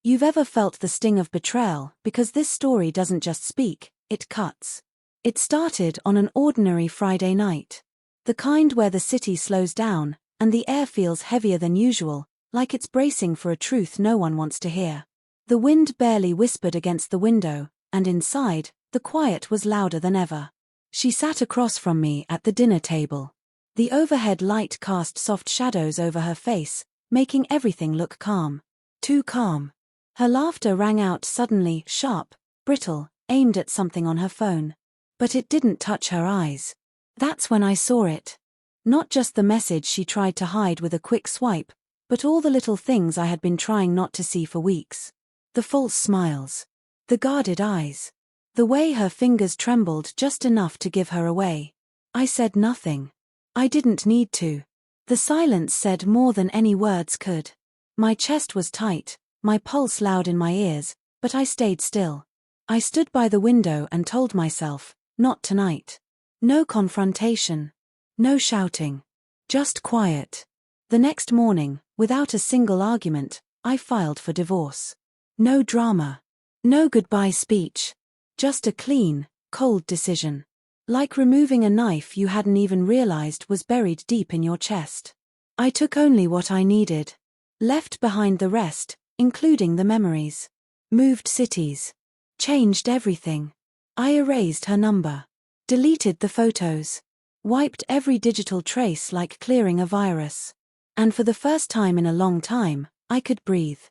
You've ever felt the sting of betrayal, because this story doesn't just speak, it cuts. It started on an ordinary Friday night. The kind where the city slows down, and the air feels heavier than usual, like it's bracing for a truth no one wants to hear. The wind barely whispered against the window, and inside, the quiet was louder than ever. She sat across from me at the dinner table. The overhead light cast soft shadows over her face, making everything look calm. Too calm. Her laughter rang out suddenly, sharp, brittle, aimed at something on her phone. But it didn't touch her eyes. That's when I saw it. Not just the message she tried to hide with a quick swipe, but all the little things I had been trying not to see for weeks. The false smiles. The guarded eyes. The way her fingers trembled just enough to give her away. I said nothing. I didn't need to. The silence said more than any words could. My chest was tight, my pulse loud in my ears, but I stayed still. I stood by the window and told myself, not tonight. No confrontation. No shouting. Just quiet. The next morning, without a single argument, I filed for divorce. No drama. No goodbye speech. Just a clean, cold decision. Like removing a knife you hadn't even realized was buried deep in your chest. I took only what I needed. Left behind the rest, including the memories. Moved cities. Changed everything. I erased her number. Deleted the photos. Wiped every digital trace like clearing a virus. And for the first time in a long time, I could breathe.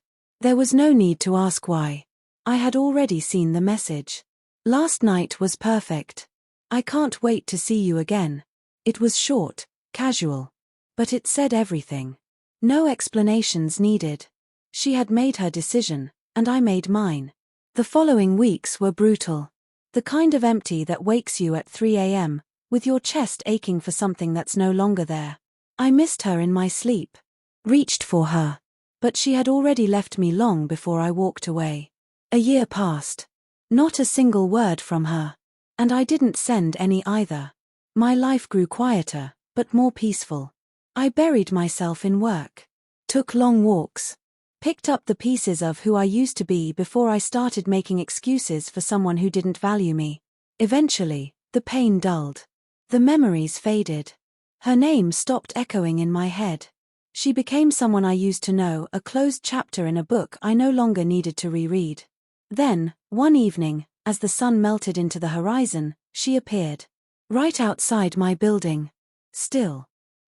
There was no need to ask why. I had already seen the message. Last night was perfect. I can't wait to see you again. It was short, casual. But it said everything. No explanations needed. She had made her decision, and I made mine. The following weeks were brutal. The kind of empty that wakes you at 3 a.m., with your chest aching for something that's no longer there. I missed her in my sleep. Reached for her. But she had already left me long before I walked away. A year passed. Not a single word from her. And I didn't send any either. My life grew quieter, but more peaceful. I buried myself in work. Took long walks. Picked up the pieces of who I used to be before I started making excuses for someone who didn't value me. Eventually, the pain dulled. The memories faded. Her name stopped echoing in my head. She became someone I used to know, a closed chapter in a book I no longer needed to reread. Then, one evening, as the sun melted into the horizon, she appeared. Right outside my building. Still.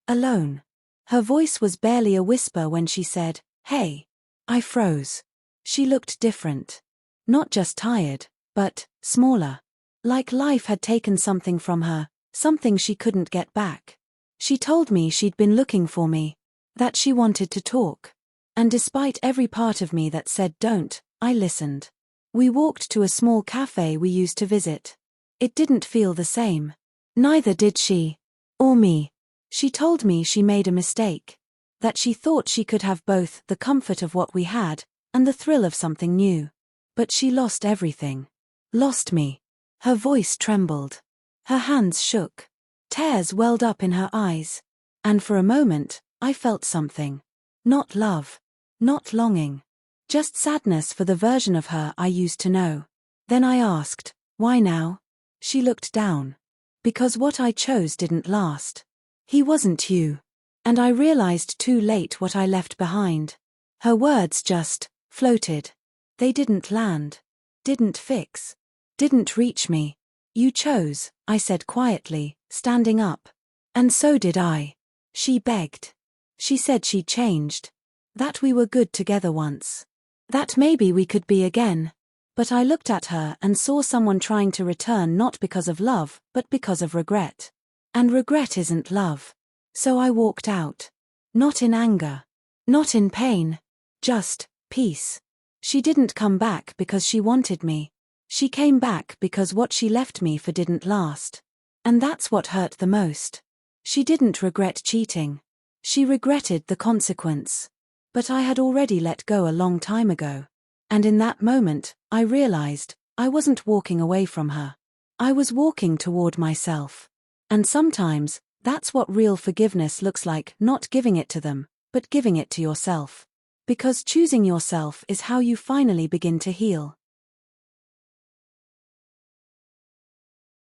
Alone. Her voice was barely a whisper when she said, "Hey." I froze. She looked different. Not just tired, but smaller. Like life had taken something from her, something she couldn't get back. She told me she'd been looking for me. That she wanted to talk. And despite every part of me that said don't, I listened. We walked to a small cafe we used to visit. It didn't feel the same. Neither did she. Or me. She told me she made a mistake. That she thought she could have both the comfort of what we had, and the thrill of something new. But she lost everything. Lost me. Her voice trembled. Her hands shook. Tears welled up in her eyes. And for a moment, I felt something. Not love. Not longing. Just sadness for the version of her I used to know. Then I asked, "Why now?" She looked down. "Because what I chose didn't last. He wasn't you." And I realized too late what I left behind. Her words just floated. They didn't land. Didn't fix. Didn't reach me. "You chose," I said quietly, standing up. "And so did I." She begged. She said she'd changed. That we were good together once. That maybe we could be again. But I looked at her and saw someone trying to return not because of love, but because of regret. And regret isn't love. So I walked out. Not in anger. Not in pain. Just peace. She didn't come back because she wanted me. She came back because what she left me for didn't last. And that's what hurt the most. She didn't regret cheating. She regretted the consequence. But I had already let go a long time ago. And in that moment, I realized, I wasn't walking away from her. I was walking toward myself. And sometimes, that's what real forgiveness looks like, not giving it to them, but giving it to yourself. Because choosing yourself is how you finally begin to heal.